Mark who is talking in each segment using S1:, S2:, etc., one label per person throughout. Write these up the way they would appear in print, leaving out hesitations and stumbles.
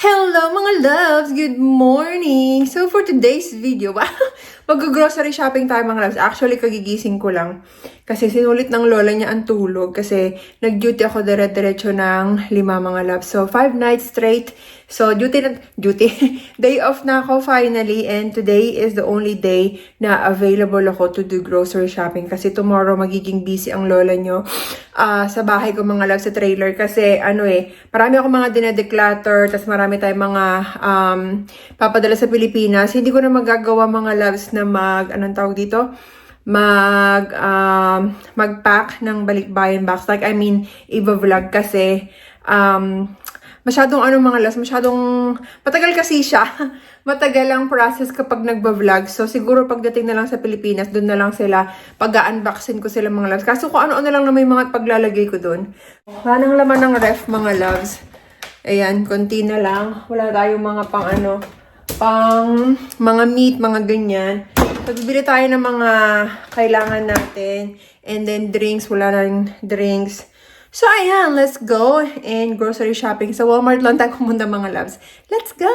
S1: Hello mga loves! Good morning! So for today's video, mag-grocery shopping tayo mga loves. Actually, kagigising ko lang. Kasi sinulit ng lola niya ang tulog. Kasi nag-duty ako dire-diretso ng 5 mga loves. So 5 nights straight. So day off na ako finally. And today is the only day na available ako to do grocery shopping. Kasi tomorrow magiging busy ang lola niyo sa bahay ko mga loves sa trailer. Kasi marami akong mga dinedeclutter. Tapos marami tayong mga papadala sa Pilipinas. Hindi ko na magagawa mga loves na mag-pack ng balikbayan box. Like, i-vlog kasi, masyadong mga loves, matagal kasi siya. Matagal ang process kapag nagba-vlog. So, siguro pagdating na lang sa Pilipinas, doon na lang sila, pag-unboxin ko sila mga loves. Kaso kung ano-ano lang na may mga paglalagay ko doon. Wala nang laman ng ref mga loves. Ayan, konti na lang. Wala tayong mga pang mga meat, mga ganyan. So, bibili tayo ng mga kailangan natin. And then drinks, wala na rin drinks. So, ayan, let's go and grocery shopping. Sa Walmart lang tayo pumunta mga loves. Let's go!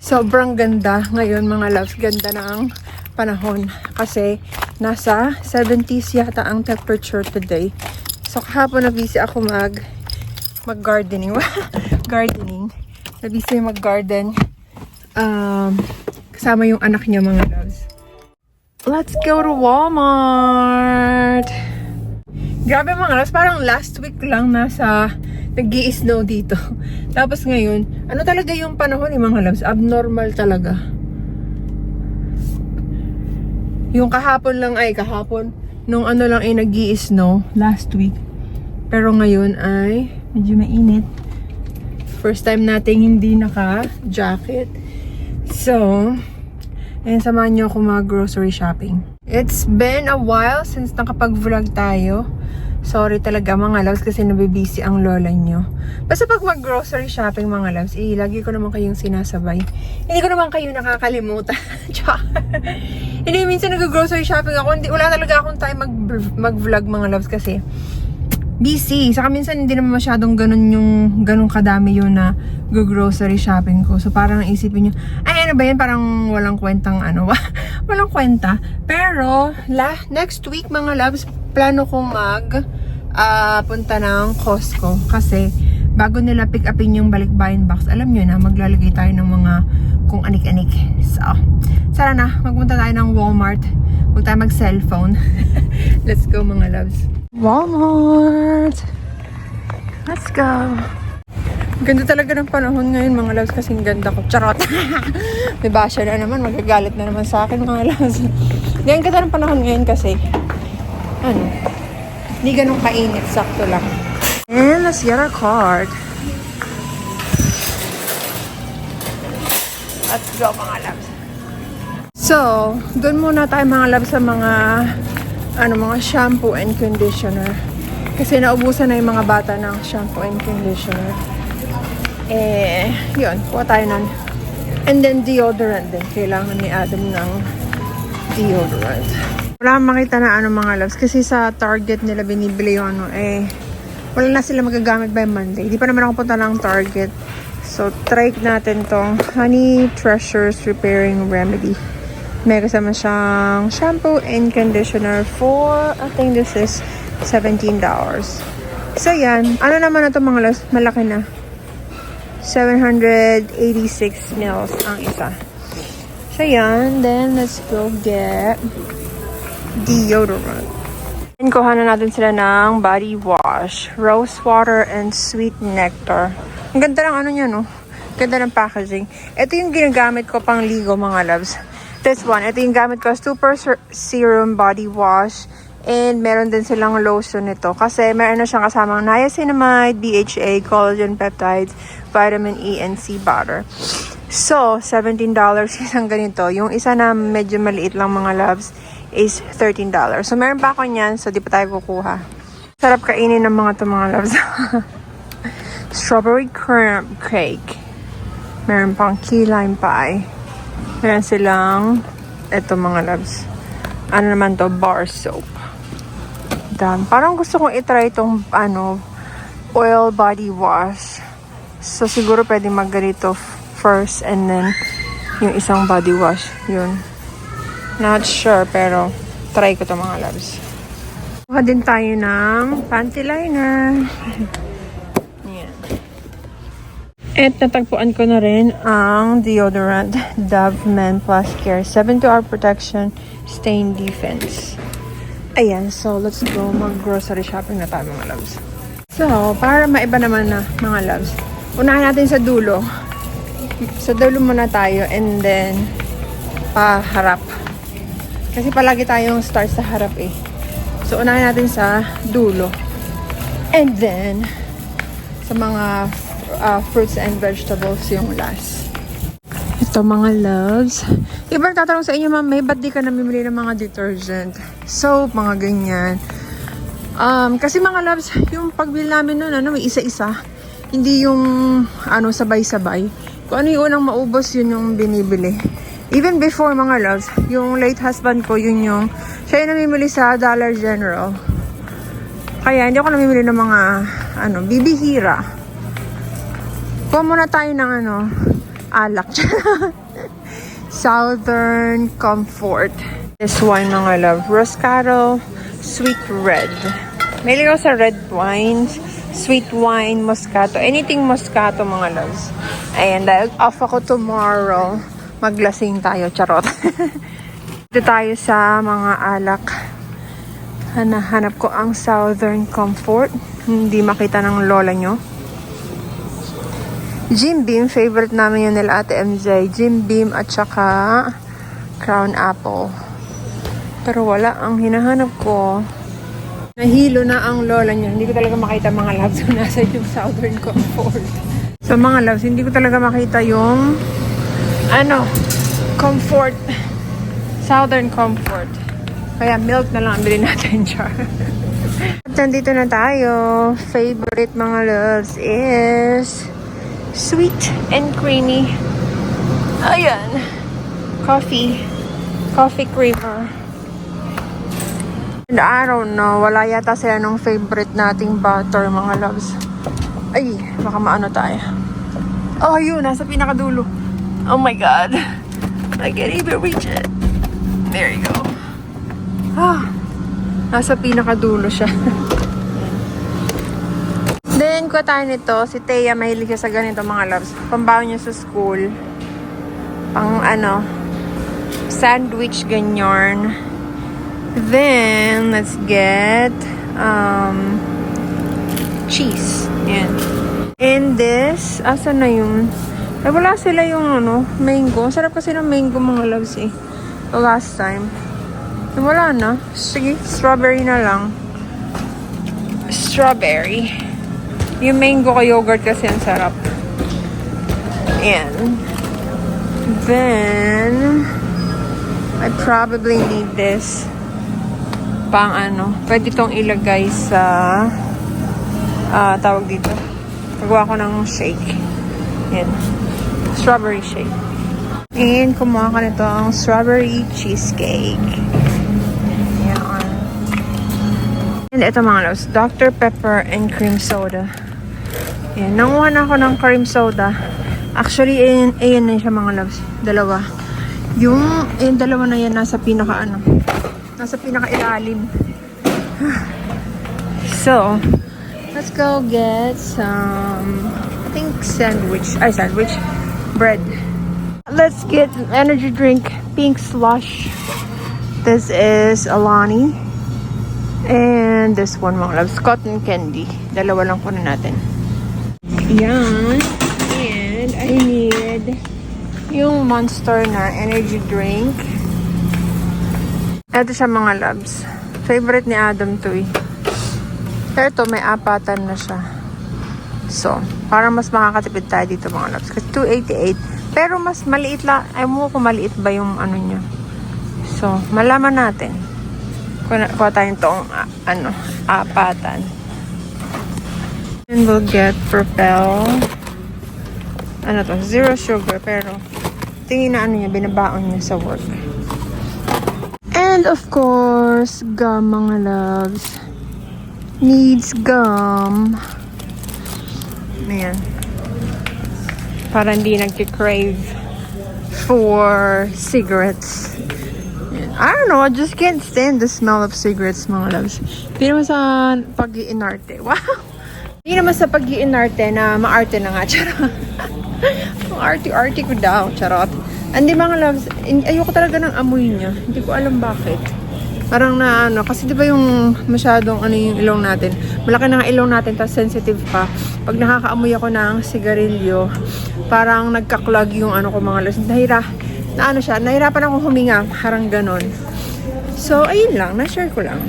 S1: Sobrang ganda ngayon mga loves. Ganda ng panahon. Kasi nasa 70s yata ang temperature today. So, kahapon na-busy ako mag-gardening. Gardening. Na-busy mag-garden. Kasama yung anak niya mga loves. Let's go to Walmart! Grabe mga loves, parang last week lang nag-i-snow dito. Tapos ngayon, ano talaga yung panahon mga loves? Abnormal talaga. Yung kahapon, nung nag-i-snow last week. Pero ngayon ay medyo mainit. First time nating hindi naka-jacket. So, ayan, samahan niyo ako mag-grocery shopping. It's been a while since nakapag-vlog tayo. Sorry talaga mga loves kasi nabibisi ang lola nyo. Basta pag mag-grocery shopping mga loves, lagi ko naman kayong sinasabay. Hindi ko naman kayo nakakalimutan. Hindi, minsan nag-grocery shopping ako. Wala talaga akong time mag-vlog mga loves kasi busy. Saka minsan hindi naman masyadong ganun kadami yun na grocery shopping ko. So parang isipin nyo, ay ano ba yan? Parang walang kwentang walang kwenta. Pero next week mga loves, plano kong punta ng Costco. Kasi bago nila pick upin yung balikbayan box, alam nyo na, maglalagay tayo ng mga kung anik-anik. So, sana na, magpunta tayo ng Walmart. Huwag tayo mag-cellphone. Let's go mga loves. Walmart! Let's go! Ganda talaga ng panahon ngayon mga loves kasing ganda ko. Charot! May basya na naman, magagalit na naman sa akin mga loves. Ganyan ganda ng panahon ngayon kasi hindi ganun kainit, sakto lang. And let's get our card. Let's go mga loves. So, doon muna tayo mga loves sa mga shampoo and conditioner. Kasi naubusan na yung mga bata ng shampoo and conditioner. Yun, kuha tayo nun. And then deodorant din. Kailangan ni Adam ng deodorant. Wala akong makita na mga loves. Kasi sa Target nila binibili yung wala na sila magagamit by Monday. Di pa naman ako punta ng Target. So, try natin tong Honey Treasures Repairing Remedy. May kasama siyang shampoo and conditioner for, I think this is $17. So, yan. Ano naman na ito mga loves? Malaki na. 786 mils ang isa. So, yan. Then, let's go get deodorant. And kuha na natin sila ng body wash. Rose water and sweet nectar. Ang ganda ng niya, no? Ganda ng packaging. Ito yung ginagamit ko pang ligo, mga loves. This one, ito yung gamit ko, Super Serum Body Wash. And meron din silang lotion nito. Kasi meron na siyang kasamang niacinamide, DHA, collagen peptides, vitamin E, and sea butter. So, $17 isang ganito. Yung isa na medyo maliit lang mga loves is $13. So, meron pa ako niyan. So, di pa tayo kukuha. Sarap kainin ng mga mga loves. Strawberry crumb cake. Meron pang key lime pie. Meron silang eto mga loves. Ano naman to? Bar soap. Parang gusto kong itry itong oil body wash. So, siguro pwede magganito first and then yung isang body wash. Yun. Not sure, pero try ko to mga loves. Kuha din tayo ng panty liner. Yan. At natagpuan ko na rin ang deodorant Dove Men Plus Care 72-hour protection stain defense. Ayan, so let's go mag-grocery shopping na tayo mga loves. So, para maiba naman na mga loves, unahin natin sa dulo. Sa dulo muna tayo and then paharap. Kasi palagi tayong start sa harap eh. So, unahin natin sa dulo. And then, sa mga fruits and vegetables yung last. Ito mga loves. Iba tatanong sa inyo, ma'am, may ba't di ka namimili ng mga detergent? Soap, mga ganyan. Kasi mga loves, yung pagbili namin nun, may isa-isa. Hindi yung, sabay-sabay. Kung ano yung unang maubos, yun yung binibili. Even before mga loves, yung late husband ko, siya yung namimili sa Dollar General. Kaya hindi ako namimili ng mga, bibihira. Kuha muna tayo ng, alak. Southern Comfort. This wine mga love, Roscato Sweet Red. Mahilig ako sa red wines, sweet wine, Moscato. Anything Moscato mga loves. Ayan, dahil off ako tomorrow, maglasing tayo, charot. Dito tayo sa mga alak. Hanap ko ang Southern Comfort. Hindi makita ng lola nyo. Jim Beam, favorite namin yun nila Ate MJ. Jim Beam at saka Crown Apple. Pero wala ang hinahanap ko. Nahilo na ang lola niya. Hindi ko talaga makita mga loves kung nasa yung Southern Comfort. So mga loves, hindi ko talaga makita yung Comfort. Southern Comfort. Kaya milk na lang ang bilhin natin, char. At nandito na tayo. Favorite mga loves is sweet and creamy. Ayan. Coffee creamer. And I don't know. Wala yata sila nung favorite nating butter, mga loves. Ay, baka maano tayo. Oh, yun. Nasa pinakadulo. Oh my God. I can't even reach it. There you go. Nasa pinakadulo siya. Then, kuha tayo nito. Si Thea, mahilig siya sa ganito mga loves. Pambaon niya sa school. Pang sandwich, ganyan. Then, let's get cheese. Yan. And this, asa na yun? Ay, wala sila yung mango. Sarap kasi ng mango mga loves eh. The last time. Wala na. Sige, strawberry na lang. Strawberry. Yung mango ko yogurt kasi ang sarap. And then I probably need this pang pwede itong ilagay sa tawag dito. Pagawa ko ng shake. Yan. Strawberry shake. And kumuha ka nito ang strawberry cheesecake. Yan. And ito mga loves, Dr. Pepper and cream soda. Yan. Nanguha na ako ng cream soda. Actually, ayan na siya mga loves. Dalawa. Yung dalawa na yan nasa pinaka nasa pinaka ilalim. So, let's go get some, I think sandwich bread. Let's get an energy drink, pink slush. This is Alani. And this one mga loves, cotton candy. Dalawa lang kunin natin. Yan. And I need yung Monster na energy drink. Ito siya mga loves. Favorite ni Adam to eh. Pero ito may apatan na siya. So, parang mas makakatipid tayo dito mga loves. Kasi 288. Pero mas maliit lang. Ay mo kung maliit ba yung niya. So, malaman natin. Kuha tayo itong apatan. And we'll get Propel. Zero sugar. Pero, tingin na niya, binabaon niya sa work. And of course, gum mga loves. Needs gum. Ayan. Para hindi nagki-crave for cigarettes. I don't know, I just can't stand the smell of cigarettes, mga loves. Hindi naman sa pag-iinarte. Wow! Hindi naman sa pag-iinarte na maarte na nga. Charot. Ang arte-arte ko daw. Charot. Hindi mga loves, ayoko talaga ng amoy niya. Hindi ko alam bakit. Parang na ano, kasi di ba yung masyadong ano yung ilong natin. Malaki na nga ilong natin, tapos sensitive pa. Pag nakakaamoy ako ng sigarilyo, parang nagka-clog yung ano ko mga loves. Nahirapan akong huminga. Parang ganon. So, ayun lang. Na-share ko lang.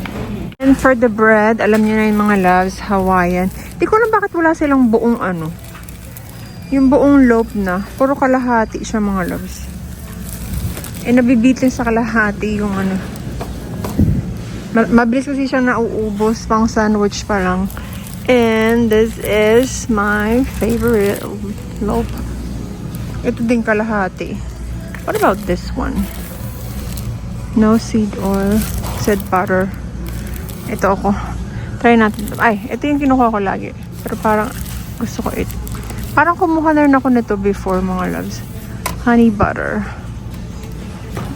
S1: And for the bread, alam niyo na yung mga loves, Hawaiian. Di ko alam bakit wala silang buong ano. Yung buong loaf na. Puro kalahati siya mga loves. Nabibitin sa kalahati yung ano. Mabilis kasi siya nauubos. Pang sandwich pa lang. And this is my favorite loaf. Ito din kalahati. What about this one? No seed oil. Said butter. Ito ako. Try natin. Ay, ito yung kinukuha ko lagi. Pero parang gusto ko ito. Parang kumuha na rin ako nito before mga loves. Honey butter.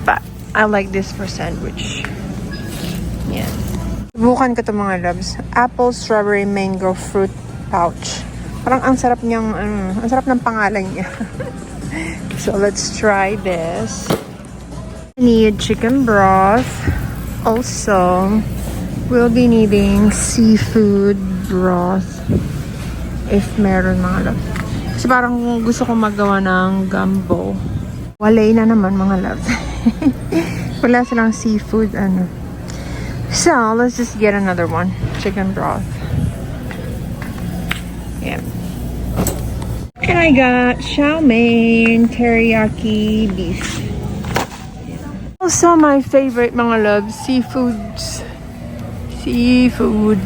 S1: But I like this for sandwich. Yan. Subukan ko ito mga loves. Apple, strawberry, mango, fruit pouch. Parang ang sarap niyang, ang sarap ng pangalan niya. So let's try this. I need chicken broth. Also, we'll be needing seafood broth. If meron mga love. Kasi parang gusto ko magawa ng gumbo. Walay na naman mga love. Wala silang seafood ano. So, let's just get another one. Chicken broth. Yeah. And I got chow mein teriyaki beef. Also, my favorite mga love, seafoods. Seafood.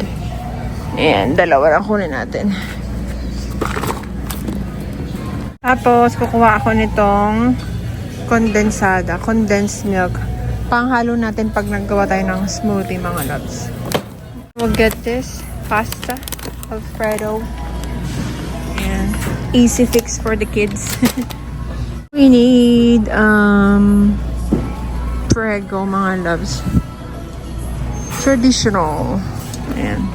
S1: And dalawa lang kunin natin. Tapos, kukuha ako nitong condensed milk. Panghalo natin pag naggawa tayo ng smoothie, mga loves. We'll get this pasta, Alfredo. And easy fix for the kids. We need, Prego, mga loves. Traditional. Ayan.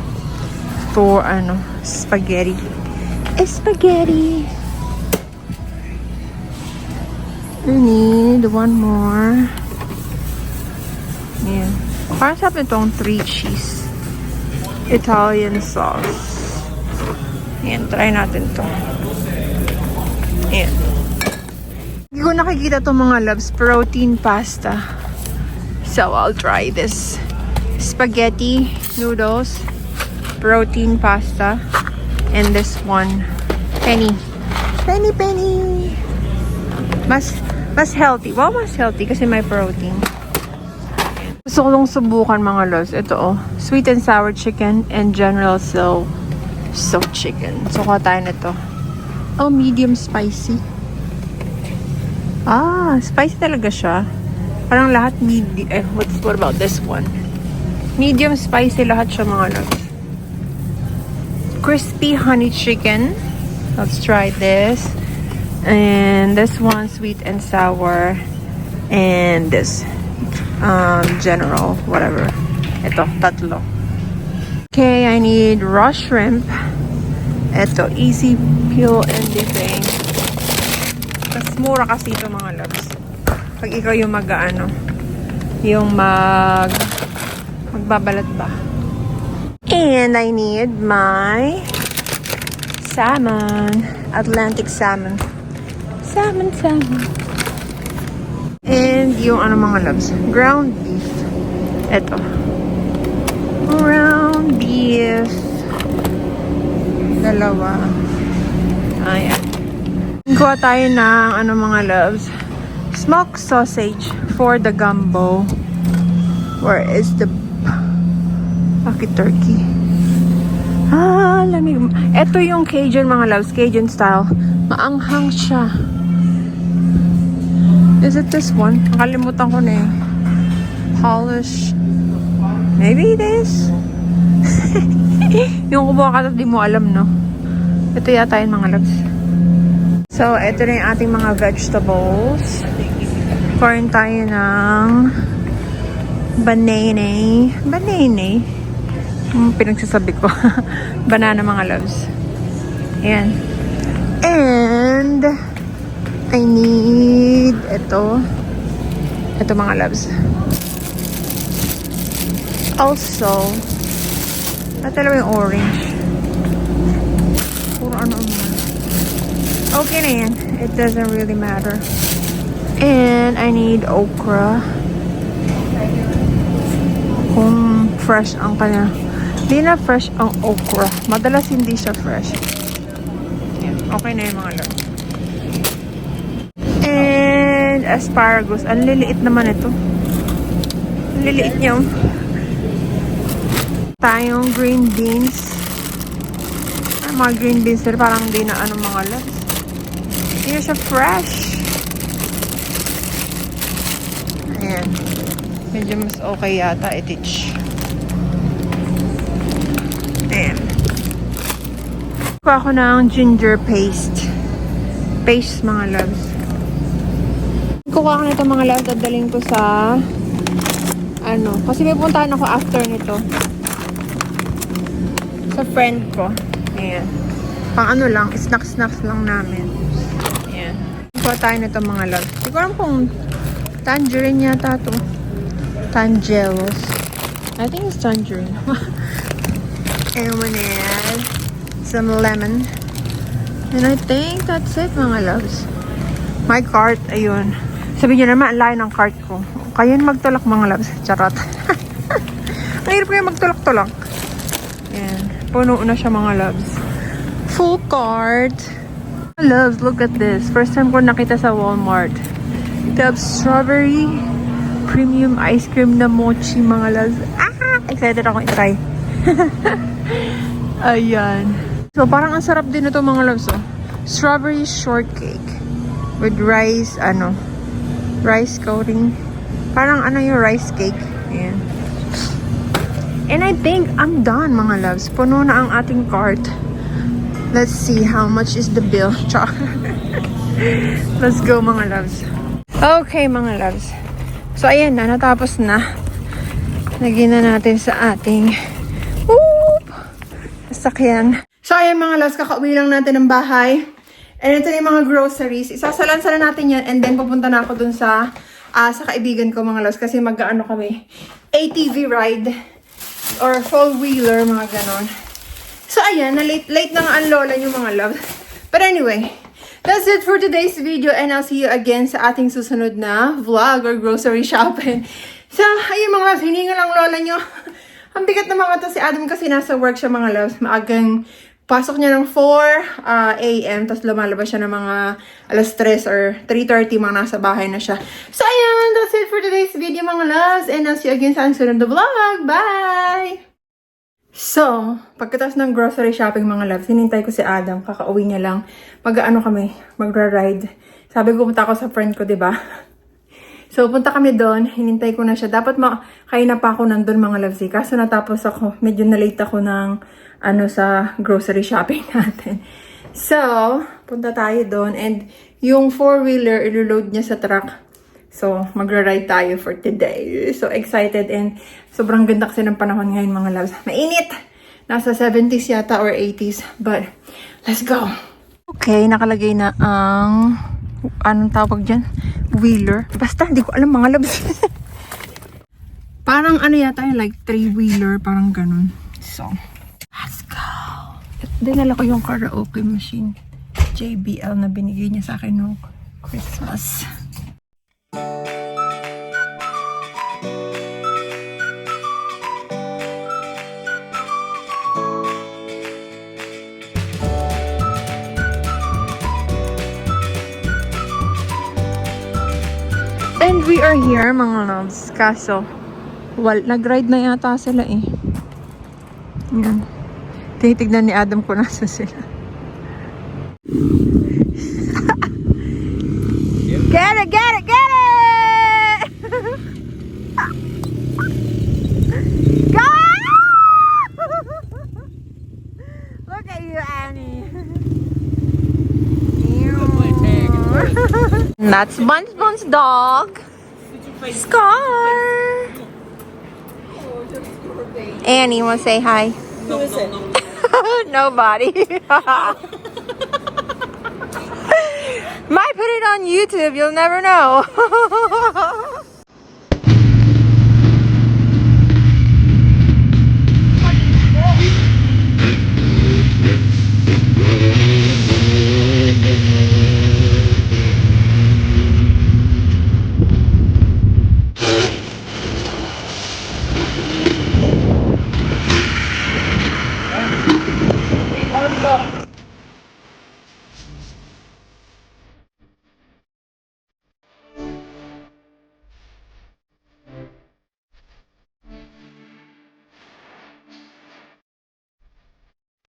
S1: For, spaghetti. Spaghetti. We need one more. Ayan. Parang sabi itong 3 cheese. Italian sauce. Ayan, try natin to. Ayan. Hindi ko nakikita itong mga loves. Protein pasta. So, I'll try this. Spaghetti noodles. Protein pasta. And this one. Penny. Penny. Mas healthy. Wow, mas healthy kasi may protein. Gusto ko lang subukan mga loves. Ito sweet and sour chicken and General Tso chicken. So, kuha tayo nito. Medium spicy. Spicy talaga siya. Parang lahat medium. What about this one? Medium spicy lahat siya mga loves. Crispy honey chicken. Let's try this. And this one, sweet and sour. And this, general, whatever. Ito, tatlo. Okay, I need raw shrimp. Ito, easy peel and dipping. Mas mura kasi ito mga loves. Pag ikaw yung yung magbabalat ba. And I need my salmon. Atlantic salmon. Salmon. And yung mga loves. Ground beef. Ito. Ground beef. Dalawa. Ayan. Kuha tayo ng mga loves. Smoked sausage for the gumbo. Where is the turkey? Lamig. Ito yung Cajun mga loves. Cajun style. Maanghang siya. Is it this one? Nakalimutan ko na eh. Polish. Maybe this? Yung kubuha ka di mo alam, no? Ito yata yung mga loves. So, ito na yung ating mga vegetables. Kain tayo ng banana. Banana? Pinagsasabi ko. Banana, mga loves. Ayan. And, I need ito. Ito, mga loves. Also, natalaw yung orange. Puro ano mga. Okay na yan. It doesn't really matter. And I need okra. Kung fresh ang kanya. Hindi na fresh ang okra. Madalas hindi siya fresh. Yan. Okay na yung mga love. And asparagus. Ang liliit naman ito. Ang liliit niya. Tayong green beans. Ay, mga green beans pero parang hindi na ano mga loves. Hindi na siya fresh. Ayan. Medyo mas okay yata itich. Ayan. Kuha ako ng ginger paste. Paste, mga loves. Kuha ko nito, mga loves. Dadaling ko sa ano. Kasi may puntahan ako after nito. Sa friend ko. Ayan. Pang ano lang. Snacks lang namin. Ayan. Kuha tayo nito, mga loves. Hindi ko alam kung tangerine yata to. Tangelos. I think it's tangerine. And we need some lemon. And I think that's it, mga loves. My cart, ayun. Sabi nyo naman, ang layo ng cart ko. Kaya magtulak, mga loves. Charot. Ang hirap kayo magtulak-tulak. Ayan. Puno na siya, mga loves. Full cart. Loves, look at this. First time ko nakita sa Walmart. They have strawberry premium ice cream na mochi, mga loves. Ah! Excited ako i-try. Ayan. So, parang ang sarap din ito, mga loves. Oh. Strawberry shortcake with rice, rice coating. Parang yung rice cake. Ayan. And I think I'm done, mga loves. Puno na ang ating cart. Let's see how much is the bill. Let's go, mga loves. Okay, mga loves. So, ayan na. Natapos na. Lagyan na natin sa ating sasakyan. So, ayan, mga loves. Kakauwi lang natin ng bahay. And ito na yung mga groceries. Isasalansa na natin yan. And then, pupunta na ako dun sa kaibigan ko, mga loves. Kasi mag-ano kami. ATV ride. Or four-wheeler, mga ganon. So, ayan. Late na nga ang lola nyo, mga loves. But anyway, that's it for today's video, and I'll see you again sa ating susunod na vlog or grocery shopping. So, ayun, mga loves, hininga lang lola nyo. Ang bigat na mga to si Adam kasi nasa work siya, mga loves. Maagang pasok niya ng 4 a.m. Tapos lumalabas siya ng mga alas 3 or 3:30, mga nasa bahay na siya. So, ayun, that's it for today's video, mga loves, and I'll see you again sa ating susunod na vlog. Bye! So, pagkatapos ng grocery shopping, mga loves, hinintay ko si Adam. Kakauwi niya lang. Mag-ano kami, magra-ride. Sabi ko, punta ako sa friend ko, diba? So, punta kami doon. Hinintay ko na siya. Dapat kain na pa ako nandun, mga loves. Kaso natapos ako. Medyo na-late ako ng sa grocery shopping natin. So, punta tayo doon. And yung four-wheeler, ilo-load niya sa truck. So, magra-ride tayo for today. So excited, and sobrang ganda kasi ng panahon ngayon, mga loves. Mainit! Nasa 70s yata or 80s. But, let's go! Okay, nakalagay na ang anong tawag dyan? Wheeler. Basta, hindi ko alam, mga loves. Parang yata yung like 3-wheeler, parang ganun. So, let's go! At dinala ko yung karaoke machine. JBL na binigay niya sa akin noong Christmas. And we are here, mga loves. Kaso, nag-ride na yata sila eh. Yan. Tinitignan ni Adam kung nasa sila. Get it! Get it! Get it! Go! Look at you, Annie. That's Bun's dog. Scar. Annie, want to say hi?
S2: Who is it?
S1: Nobody. Might put it on YouTube. You'll never know.